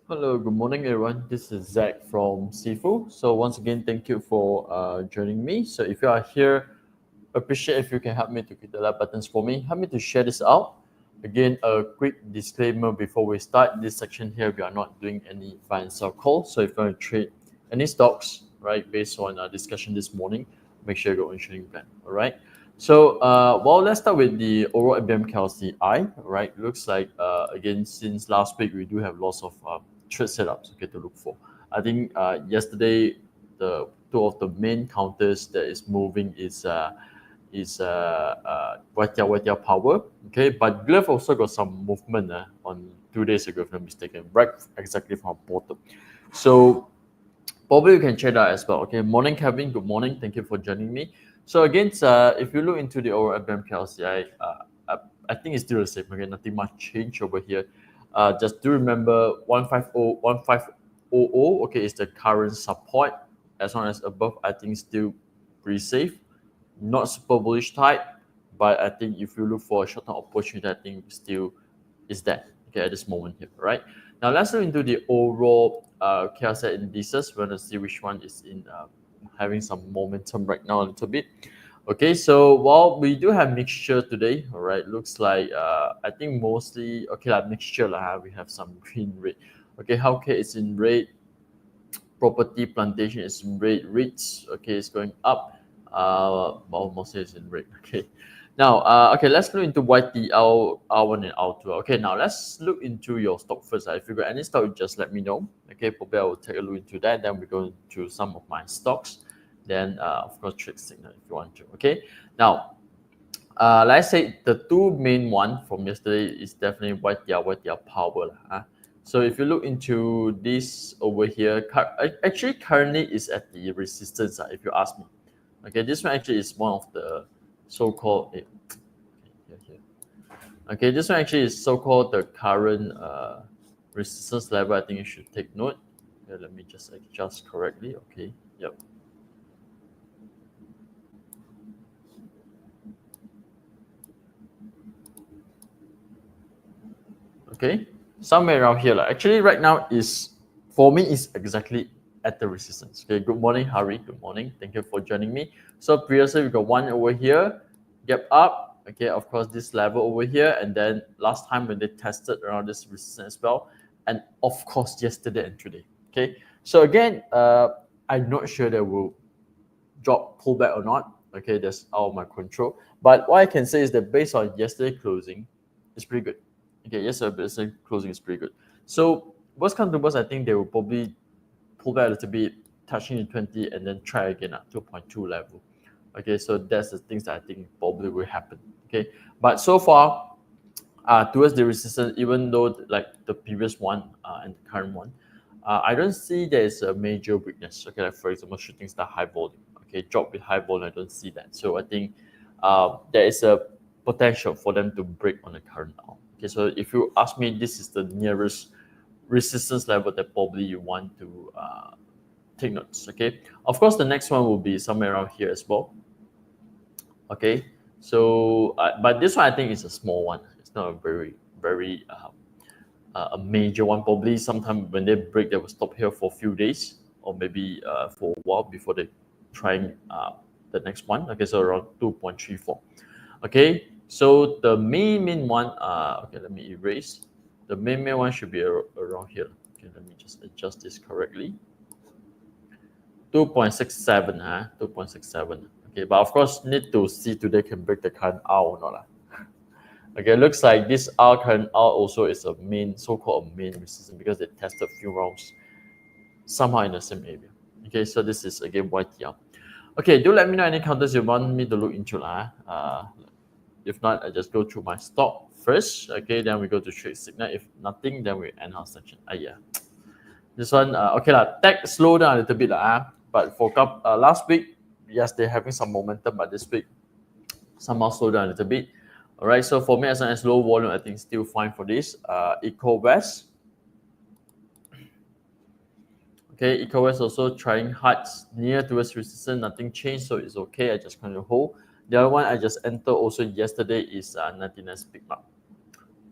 Hello, good morning, everyone. This is Zach from XIFU. So once again, thank you for joining me. So if you are here, appreciate if you can help me to click the like buttons for me. Help me to share this out. Again, a quick disclaimer before we start. This section here, we are not doing any buy and sell call. So if you want to trade any stocks, right, based on our discussion this morning, make sure you go on trading plan. All right. So, let's start with the overall IBM KLCI. Right, looks like again since last week we do have lots of trade setups okay to look for. I think yesterday the two of the main counters that is moving is YTL power. Okay, but Glove also got some movement on 2 days ago, if I'm not mistaken, right exactly from bottom. So probably you can check that as well. Okay, morning, Kevin. Good morning. Thank you for joining me. So again, if you look into the overall BMKLCI, I think it's still the same. Okay, nothing much change over here. Just do remember 150. Okay, is the current support. As long as above, I think still pretty safe. Not super bullish type, but I think if you look for a short-term opportunity, I think still is that okay at this moment here, right? Now let's look into the overall KSI indices. We want to see which one is in having some momentum right now a little bit. Okay, so while we do have mixture today, all right, looks like I think mostly okay like mixture lah. We have some green red. Okay, healthcare is in red, property plantation is in red, REITs okay it's going up. Mostly it's in red. Okay. Now, okay, let's look into YTL, R1 and R2. Okay, now let's look into your stock first. If you got any stock, just let me know. Okay, probably I will take a look into that. Then we go into some of my stocks. Then, of course, trade signal if you want to. Okay, now, let's say the two main one from yesterday is definitely YTL power. So if you look into this over here, actually currently is at the resistance. If you ask me. Okay, this one actually is one of the so-called here. Okay, this one actually is so-called the current resistance level. I think you should take note. Okay, let me just adjust correctly. Okay, yep. Okay, somewhere around here. Actually, right now is for me is exactly at the resistance. Okay, good morning, Hari. Good morning. Thank you for joining me. So previously we got one over here, gap up. Okay, of course this level over here, and then last time when they tested around this resistance as well, and of course yesterday and today. Okay, so again, I'm not sure that will drop pullback or not. Okay, that's out of my control. But what I can say is that based on yesterday closing, it's pretty good. Okay, yesterday closing is pretty good. So worst come to worst, I think they will probably pull back a little bit, touching in 20, and then try again at 2.2 level. Okay, so that's the things that I think probably will happen. Okay, but so far, towards the resistance, even though like the previous one and the current one, I don't see there's a major weakness. Okay, like for example, shooting star high volume. Okay, drop with high volume, I don't see that. So I think there is a potential for them to break on the current now. Okay, so if you ask me, this is the nearest resistance level that probably you want to take notes. Okay, of course, the next one will be somewhere around here as well. Okay, so but this one I think is a small one. It's not a very a major one. Probably sometime when they break, they will stop here for a few days or maybe for a while before they trying the next one. Okay, so around 2.34. Okay, so the main one. Okay, let me erase. The main one should be around here. Okay, let me just adjust this correctly. 2.67, 2.67. Okay, but of course need to see today can break the current R or not. Okay, looks like this R current R also is a main so-called main resistance because they tested a few rounds somehow in the same area. Okay, so this is again YTL. Okay, do let me know any counters you want me to look into. If not, I just go through my stock first. Okay, then we go to trade signal. If nothing, then we end our section. Yeah. This one, okay, tech slowed down a little bit. But for last week, yes, they're having some momentum, but this week, somehow slowed down a little bit. All right, so for me, as long as low volume, I think still fine for this. EcoWest. Okay, EcoWest also trying hard near towards resistance, nothing changed, so it's okay. I just kind of hold. The other one I just entered also yesterday is 99 Peak Mark.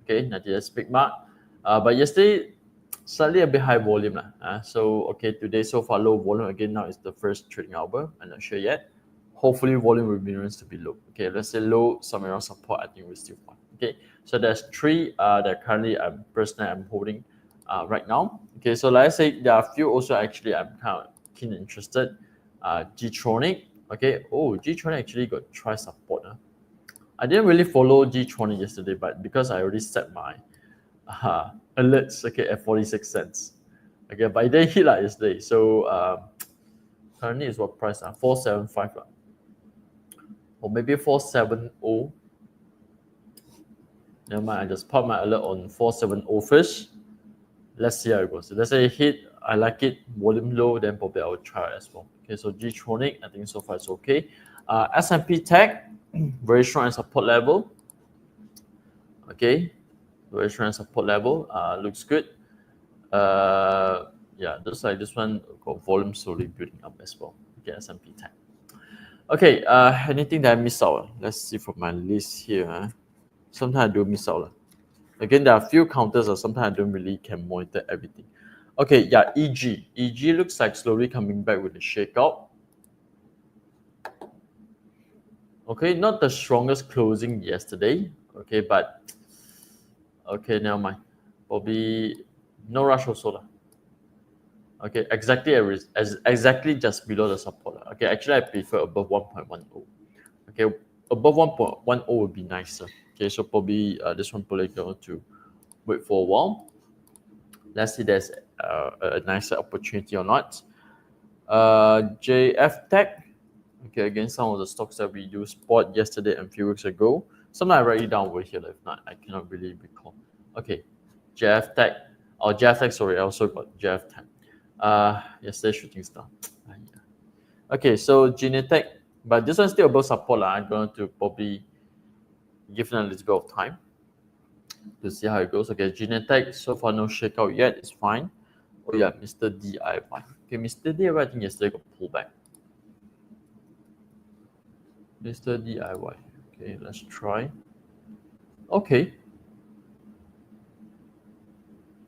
Okay, 99 Peak Mark. But yesterday, slightly a bit high volume lah. So okay, today so far low volume again. Now it's the first trading hour. I'm not sure yet. Hopefully volume remains to be low. Okay, let's say low somewhere around support. I think we're still fine. Okay, so there's three that currently I'm holding right now. Okay, so like I say, there are a few also actually I'm kind of keen and interested. G-Tronic. Okay, oh G-Tronic actually got try support. I didn't really follow G-Tronic yesterday, but because I already set my alerts okay at 46 cents. Okay, but it didn't hit like yesterday. So currently is what price? 475 or maybe 470. Never mind, I just pop my alert on 470 first. Let's see how it goes. So let's say it hit, I like it, volume low, then probably I will try it as well. Okay, so G-Tronic, I think so far it's okay. S&P Tech, very strong support level. Okay, very strong support level. Looks good. Yeah, just like this one, got volume slowly building up as well. Okay, S&P Tech. Okay, anything that I missed out? Let's see from my list here. Sometimes I do miss out. Again, there are a few counters, or sometimes I don't really can monitor everything. Okay, yeah, EG. EG looks like slowly coming back with a shakeout. Okay, not the strongest closing yesterday. Okay, but okay, never mind. Probably no rush also lah. Okay, exactly just below the support. Okay, actually I prefer above 1.10. Okay, above 1.10 would be nicer. Okay, so probably this one probably going to wait for a while. Let's see there's a nicer opportunity or not. JF Tech. Okay, again, some of the stocks that we do spot yesterday and a few weeks ago. Some I write it down over here. If not, I cannot really recall. Okay, JF Tech. Oh, JF Tech, sorry, I also got JF Tech. Yesterday shooting star. Okay, so Genetech, but this one's still above support. I'm going to probably give them a little bit of time to see how it goes. Okay, Genetech, so far no shakeout yet. It's fine. Oh yeah, Mr. DIY. Okay, Mr. DIY, I think yesterday got pullback. Mr. DIY. Okay, let's try. Okay.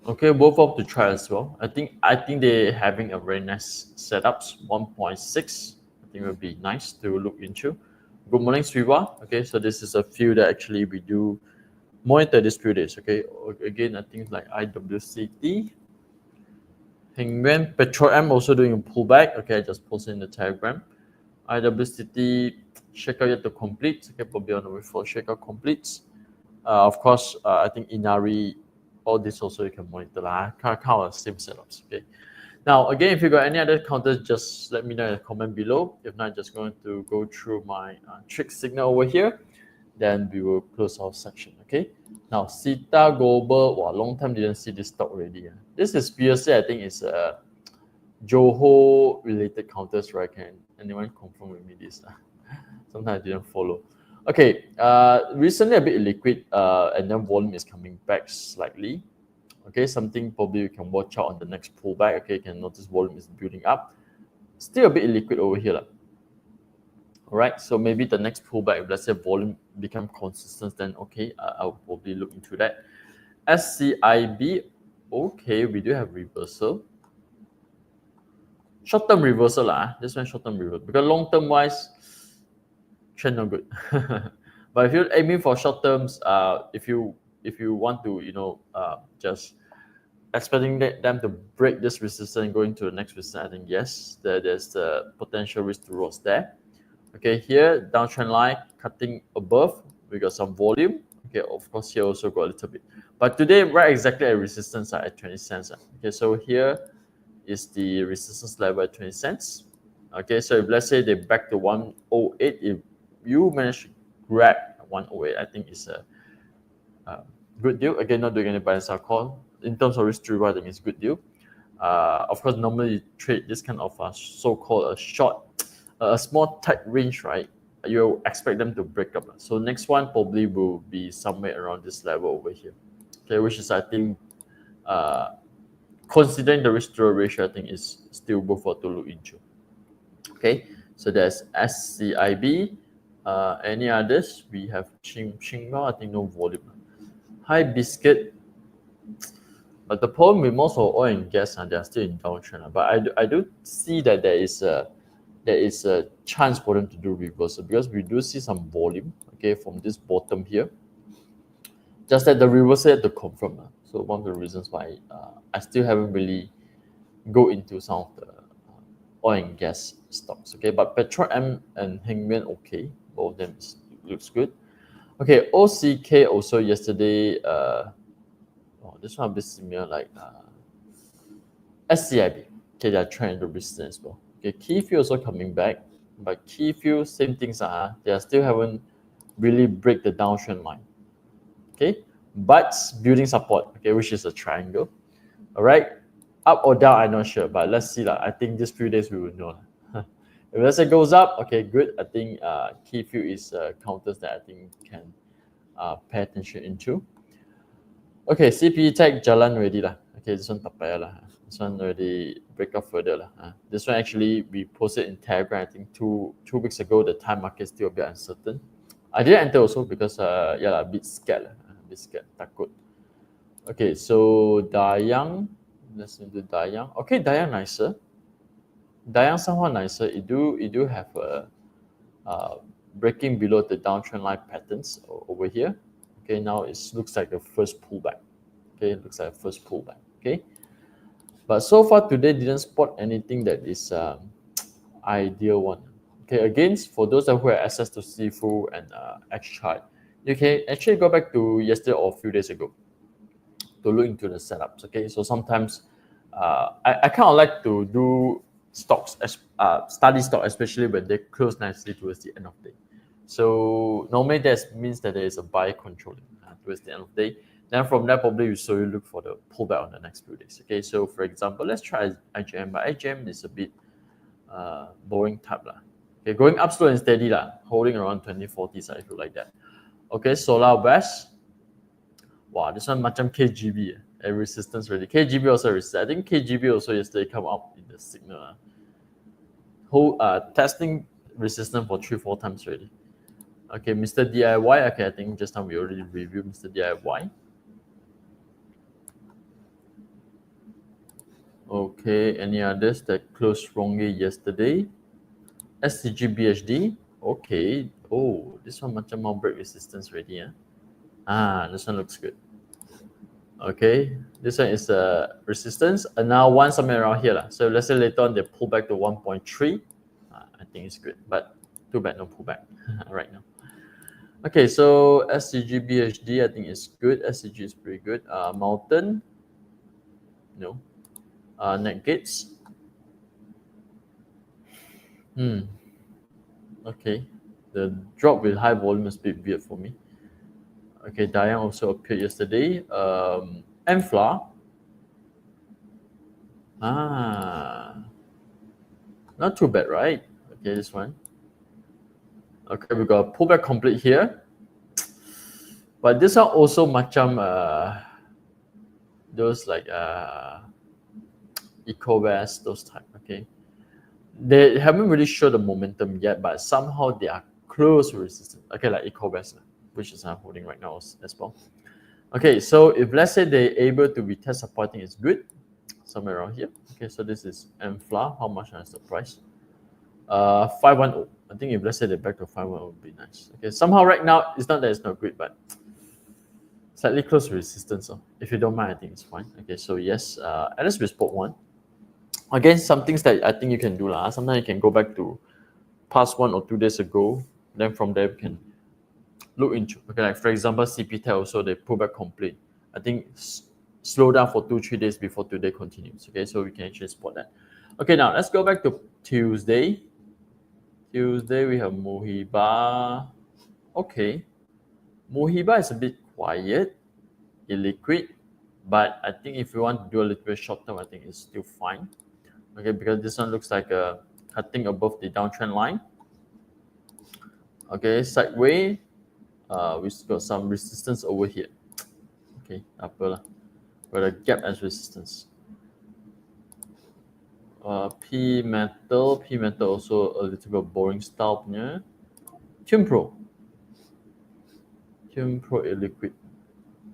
Okay, both of to try as well. I think they're having a very nice setups. 1.6. I think it would be nice to look into. Good morning, Sriva. Okay, so this is a few that actually we do monitor these few days. Okay, again, I think like IWCT. Hengmen, Petro M also doing a pullback. Okay, I just posted in the Telegram. IWCT shakeout yet to complete. Okay, probably on the way for shakeout completes. Of course, I think Inari, all this also you can monitor. Kind of same setups. Okay. Now, again, if you got any other counters, just let me know in the comment below. If not, just going to go through my trick signal over here. Then we will close our section. Okay. Now, Sita Global, wow, long time didn't see this stock already. This is previously, I think, is Johor related counters, right? Can anyone confirm with me this? Sometimes I didn't follow. Okay, recently a bit illiquid, and then volume is coming back slightly. Okay, something probably you can watch out on the next pullback. Okay, you can notice volume is building up. Still a bit illiquid over here. All right, so maybe the next pullback, if let's say volume become consistent, then okay, I'll probably look into that. SCIB, okay, we do have reversal. Short-term reversal, this one short-term reversal. Because long-term wise, trend not good. But if you're aiming for short terms, if you want to, just expecting them to break this resistance and going to the next resistance, I think yes, there's the potential risk towards there. Okay, here downtrend line cutting above, we got some volume. Okay, of course here also got a little bit, but today right exactly at resistance at 20 cents. Okay, so here is the resistance level at 20 cents. Okay, so if let's say they back to 108, if you manage to grab 108, I think it's a good deal. Again, not doing any buy and sell call. In terms of risk to reward, I think it's a good deal. Of course, normally you trade this kind of so-called a short, a small tight range, right? You expect them to break up. So next one probably will be somewhere around this level over here. Okay, which is I think, considering the risk to reward ratio, I think is still worthwhile to look into. Okay, so there's SCIB. Any others? We have Qingmao, I think no volume. Hi Biscuit. But the problem with most of oil and gas, they are still in downtrend. But I do see that there is a chance for them to do reversal because we do see some volume, okay, from this bottom here. Just that the reversal had to confirm. So one of the reasons why I still haven't really go into some of the oil and gas stocks. Okay, but Petro M and Hengmen, okay, both of them looks good. Okay, OCK also yesterday. This one a bit similar like SCIB. Okay, they are trying to resistance as well. Okay, XIFU also coming back, but XIFU same things. They are still haven't really break the downtrend line. Okay, but building support. Okay, which is a triangle. All right, up or down, I'm not sure, but let's see. I think these few days we will know. If let's say it goes up, okay, good. I think XIFU is counters that I think can pay attention into. Okay, CPE Tech jalan already lah. Okay, this one tak payah lah. This one already break up further lah. This one actually we posted in Telegram. I think two weeks ago. The time market still a bit uncertain. I didn't enter also because a bit scared lah. A bit scared, takut. Okay, so Dayang. Let's do Dayang. Okay, Dayang nicer. Dayang somewhat nicer. It do have a breaking below the downtrend line patterns over here. Okay, now it looks like the first pullback. Okay, it looks like the first pullback. Okay, but so far today didn't spot anything that is ideal one. Okay, again, for those who have access to XIFU and XChart, you can actually go back to yesterday or a few days ago to look into the setups. Okay, so sometimes I kind of like to do stocks, study stock, especially when they close nicely towards the end of the day. So normally that means that there is a buy controlling towards the end of the day. Then from there, probably you look for the pullback on the next few days. Okay, so for example, let's try IGM, but IGM is a bit boring type lah. Okay, going up slow and steady lah, holding around 2040s, I feel like that. Okay, Solar West. Wow, this one macam KGB, a resistance ready. KGB also resist. I think KGB also yesterday come up in the signal. Testing resistance for 3-4 times already. Okay, Mr. DIY. Okay, I think just now we already reviewed Mr. DIY. Okay, any others that closed strongly yesterday? SCG BHD. Okay. Oh, this one macam more break resistance already. This one looks good. Okay, this one is resistance, and now one somewhere around here. So let's say later on they pull back to 1.3. I think it's good, but too bad no pullback right now. Okay, so SCG BHD I think is good. SCG is pretty good. Mountain, no. Net gates. Okay, the drop with high volume is a bit weird for me. Okay, Dayang also appeared yesterday. Enfla. Not too bad, right? Okay, this one. Okay, we got a pullback complete here. But this one also macam those like EcoWest, those type, okay? They haven't really showed the momentum yet, but somehow they are close to resistance. Okay, like EcoWest, which is I'm holding right now as well. Okay, so if let's say they're able to retest supporting, it's good. Somewhere around here. Okay, so this is Enfla. How much is the price? 510. I think if let's say they're back to 510 would be nice. Okay, somehow right now it's not that it's not great, but slightly close to resistance. So if you don't mind, I think it's fine. Okay, so yes, at least we spot one. Again, some things that I think you can do lah. Sometimes you can go back to past 1 or 2 days ago. Then from there we can look into. Okay, like for example, CP Tech also they pull back complete. I think slow down for 2-3 days before today continues. Okay, so we can actually spot that. Okay, now let's go back to Tuesday. Tuesday we have Mohiba. Okay, Mohiba is a bit quiet, illiquid, but I think if you want to do a little bit short term, I think it's still fine. Okay, because this one looks like a cutting above the downtrend line. Okay, sideways, we've got some resistance over here. Okay, upper, got a gap as resistance. P metal also a little bit boring style punya. Tumpro illiquid.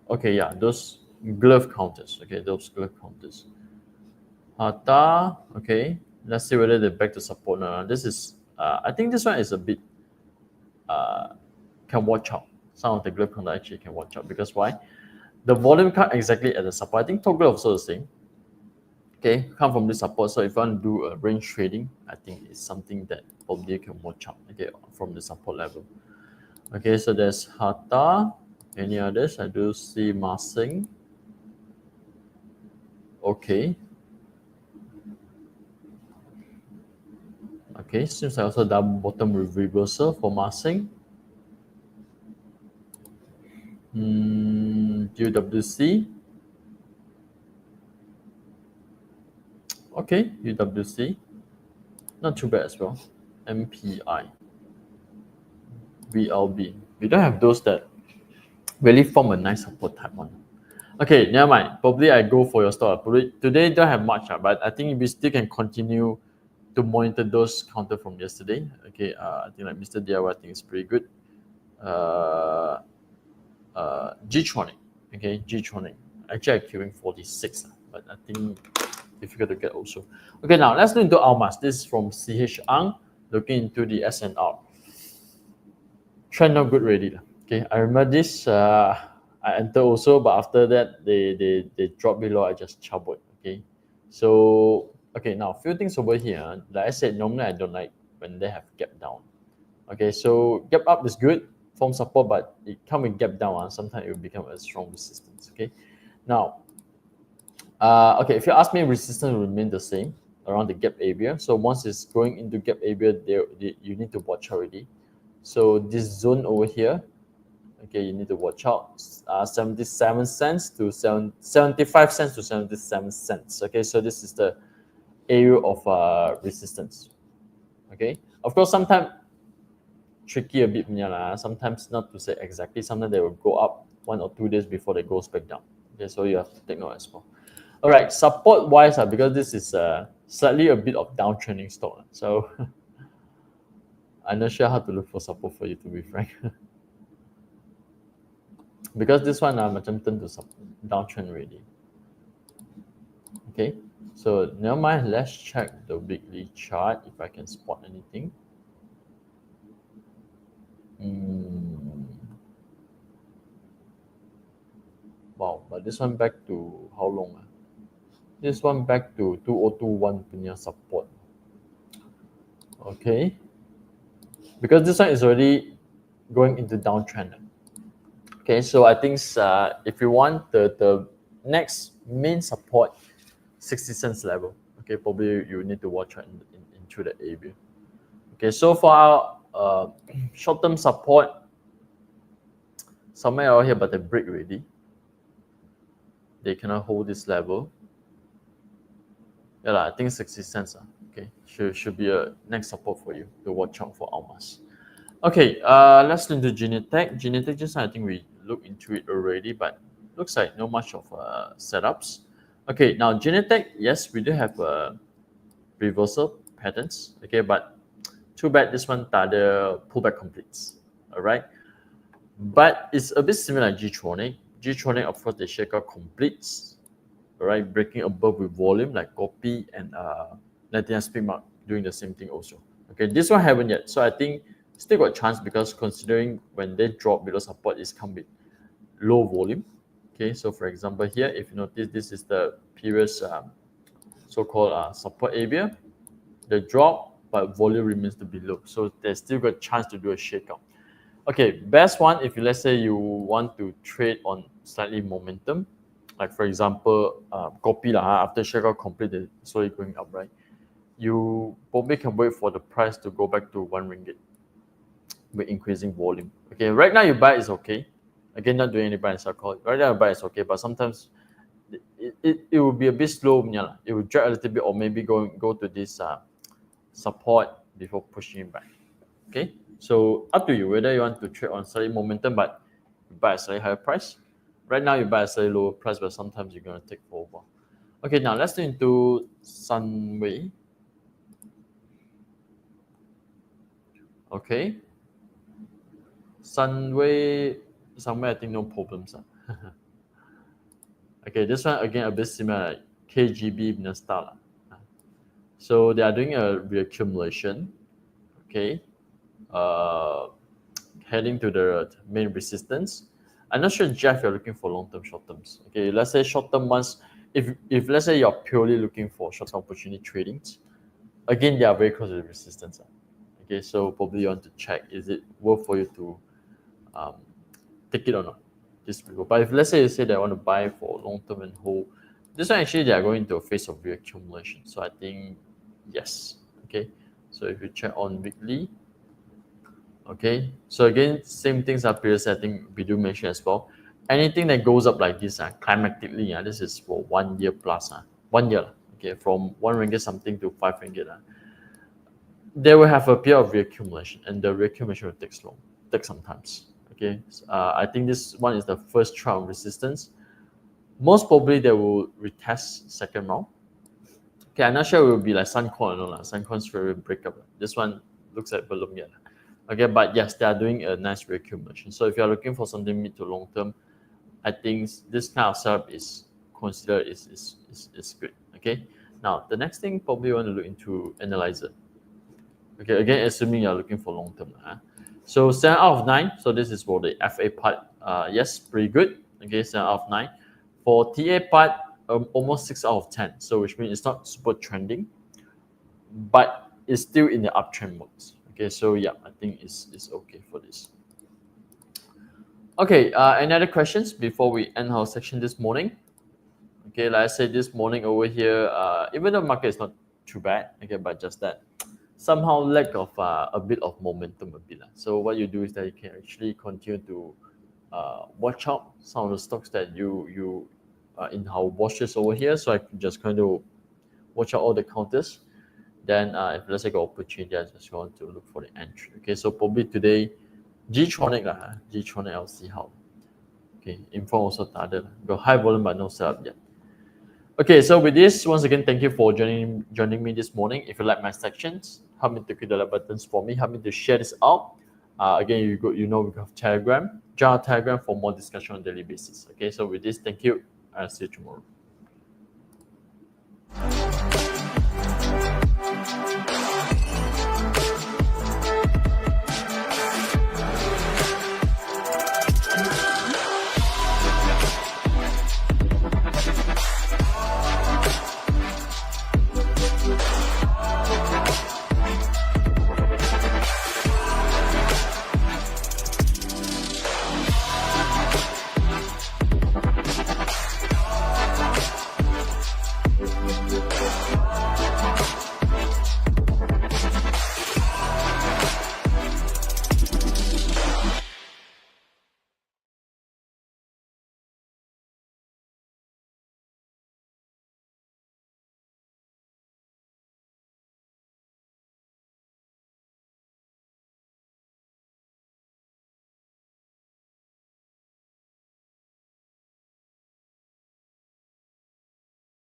Okay, yeah, those glove counters. Okay, those glove counters. Hata, okay. Let's see whether they're back to support. No, this is, I think this one is a bit, can watch out. Some of the glove counter actually can watch out because why? The volume come exactly at the support. I think toggle also the same. Okay, come from this support. So if you want to do a range trading, I think it's something that probably you can watch out. Okay, from the support level. Okay, so there's Hata. Any others? I do see Massing. Okay. Okay, seems like also double bottom reversal for Massing. UWC. Okay, UWC. Not too bad as well. MPI. VLB. We don't have those that really form a nice support type one. Okay, never mind. Probably I go for your store. Probably today don't have much, but I think we still can continue to monitor those counter from yesterday. Okay, I think like Mr. DIY, I think is pretty good. G-Tronic. Okay, G-Tronic. Actually, I'm queuing 46, but I think difficult to get also. Okay, now let's look into Almas. This is from CH Ang, looking into the SNR. Trend not good already. Okay, I remember this. I entered also, but after that they dropped below. I just troubled. Okay, so okay, now a few things over here. Like I said, normally I don't like when they have gap down. Okay, so gap up is good, form support, but it come with gap down. Sometimes it will become a strong resistance. Okay, now okay, if you ask me, resistance will remain the same around the gap area. So once it's going into gap area, you need to watch already. So this zone over here, okay, you need to watch out. 77 cents to 75 cents to 77 cents. Okay, so this is the area of resistance. Okay, of course, sometimes tricky a bit, sometimes not to say exactly. Sometimes they will go up 1 or 2 days before they goes back down. Okay, so you have to take note as well. All right, support wise, because this is slightly a bit of downtrending stock. So I'm not sure how to look for support for you, to be frank. Because this one I'm attempting to downtrend already. Okay, so never mind. Let's check the weekly chart if I can spot anything. Wow, but this one back to how long? This one back to 2021 punya support. Okay, because this one is already going into downtrend. Okay, so I think if you want the next main support, 60 cents level. Okay, probably you need to watch out into that area. Okay, so far, short-term support somewhere out here, but they break already. They cannot hold this level. Yeah, I think 60 cents. Okay, should be a next support for you to watch out for Almas. Okay, let's look into Genetech. Genetech, just I think we looked into it already, but looks like no much of setups. Okay, now Genetech, yes, we do have reversal patterns. Okay, but too bad this one the pullback completes. All right, but it's a bit similar to G-Tronic. G-Tronic, of course, the shakeout completes. All right, breaking above with volume like Copy and Latina Speak Mark doing the same thing also. Okay, this one haven't yet, so I think still got chance because considering when they drop below support is come with low volume. Okay, so for example here, if you notice, this is the previous so-called support area. The drop, but volume remains to be low, so there's still got chance to do a shakeout. Okay, best one if you, let's say you want to trade on slightly momentum, like for example, copy after shakeout complete, they slowly going up, right? You probably can wait for the price to go back to 1 ringgit with increasing volume. Okay, right now you buy is okay. Again, not doing any buy and sell call. Right now you buy is okay, but sometimes it will be a bit slow. It will drag a little bit, or maybe go to this support before pushing it back. Okay, so up to you whether you want to trade on slightly momentum but buy a slightly higher price. Right now you buy a slightly lower price, but sometimes you're gonna take for a while. Okay, now let's go into Sunway. Okay, Sunway, I think no problems. Okay, this one again a bit similar, like KGB Minastala. So they are doing a reaccumulation. Okay, uh, heading to the main resistance. I'm not sure, Jeff, you're looking for long term, short terms. Okay, let's say short term ones. If let's say you're purely looking for short term opportunity trading, again they are very close to the resistance. Okay, so probably you want to check, is it worth for you to um, take it or not. This people. But if let's say you say they want to buy for long term and hold, this one actually they are going into a phase of reaccumulation. So I think yes. Okay. So if you check on weekly, okay. So again, same things are previous. I think we do mention as well. Anything that goes up like this, climatically, this is for 1 year plus, 1 year. Okay, from 1 ringgit something to 5 ringgit. They will have a period of reaccumulation, and the reaccumulation will take some times. Okay, I think this one is the first trial of resistance. Most probably they will retest second round. Okay, I'm not sure it will be like Suncorn or not. Suncorn's very breakup. This one looks like balloon yet. Okay, but yes, they are doing a nice reaccumulation. So if you are looking for something mid to long term, I think this kind of setup is considered is good. Okay, now the next thing probably you want to look into analyzer. Okay, again, assuming you're looking for long term. So 7 out of 9. So this is for the FA part. Yes, pretty good. Okay, 7 out of 9. For TA part, almost 6 out of 10. So which means it's not super trending, but it's still in the uptrend mode. Okay, so yeah, I think it's okay for this. Okay, any other questions before we end our section this morning? Okay, like I said, this morning over here, even though market is not too bad, okay, but just that somehow lack of a bit of momentum a bit. So what you do is that you can actually continue to watch out some of the stocks that you in our watches over here. So I can just kind of watch out all the counters. Then if let's say got opportunity, I just want to look for the entry. Okay, so probably today G-Tronic G-Tronic, I'll see how. Okay, info also started. Got high volume but no setup yet. Okay, so with this, once again, thank you for joining me this morning. If you like my sections, help me to click the like buttons for me. Help me to share this out. Again, we have Telegram. Join our Telegram for more discussion on a daily basis. Okay, so with this, thank you. I'll see you tomorrow.